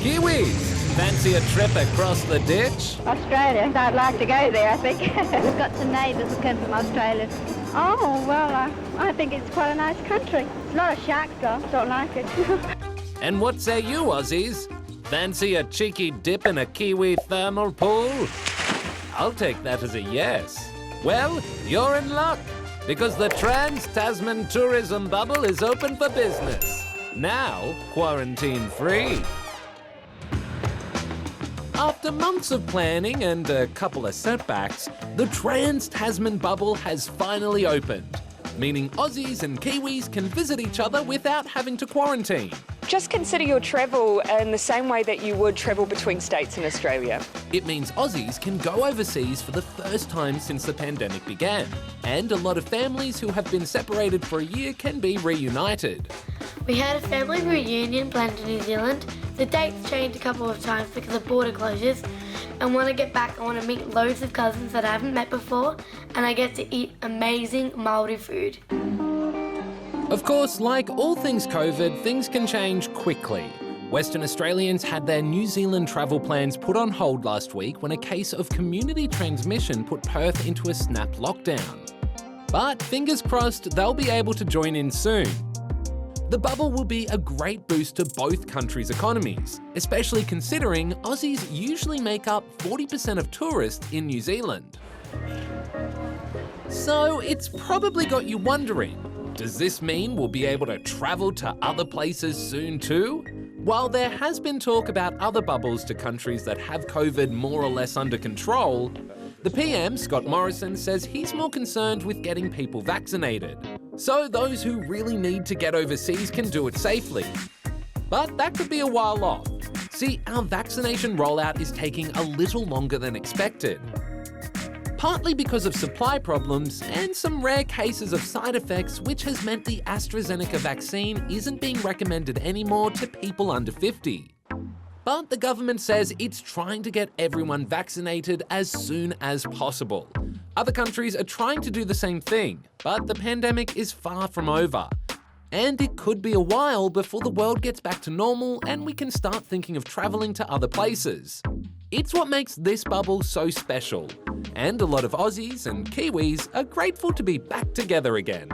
Kiwis, fancy a trip across the ditch? Australia, I'd like to go there, I think. We've got some neighbours who come from Australia. Oh, well, I think it's quite a nice country. There's a lot of sharks, though. Don't like it. And what say you, Aussies? Fancy a cheeky dip in a Kiwi thermal pool? I'll take that as a yes. Well, you're in luck, because the Trans-Tasman tourism bubble is open for business. Now, quarantine-free. After months of planning and a couple of setbacks, the Trans-Tasman bubble has finally opened, meaning Aussies and Kiwis can visit each other without having to quarantine. Just consider your travel in the same way that you would travel between states in Australia. It means Aussies can go overseas for the first time since the pandemic began, and a lot of families who have been separated for a year can be reunited. We had a family reunion planned in New Zealand. The dates changed a couple of times because of border closures. And when I get back, I want to meet loads of cousins that I haven't met before, and I get to eat amazing Māori food. Of course, like all things COVID, things can change quickly. Western Australians had their New Zealand travel plans put on hold last week when a case of community transmission put Perth into a snap lockdown. But fingers crossed, they'll be able to join in soon. The bubble will be a great boost to both countries' economies, especially considering Aussies usually make up 40% of tourists in New Zealand. So it's probably got you wondering, does this mean we'll be able to travel to other places soon too? While there has been talk about other bubbles to countries that have COVID more or less under control, the PM, Scott Morrison, says he's more concerned with getting people vaccinated. So those who really need to get overseas can do it safely. But that could be a while off. See, our vaccination rollout is taking a little longer than expected. Partly because of supply problems and some rare cases of side effects, which has meant the AstraZeneca vaccine isn't being recommended anymore to people under 50. But the government says it's trying to get everyone vaccinated as soon as possible. Other countries are trying to do the same thing, but the pandemic is far from over. And it could be a while before the world gets back to normal and we can start thinking of travelling to other places. It's what makes this bubble so special. And a lot of Aussies and Kiwis are grateful to be back together again.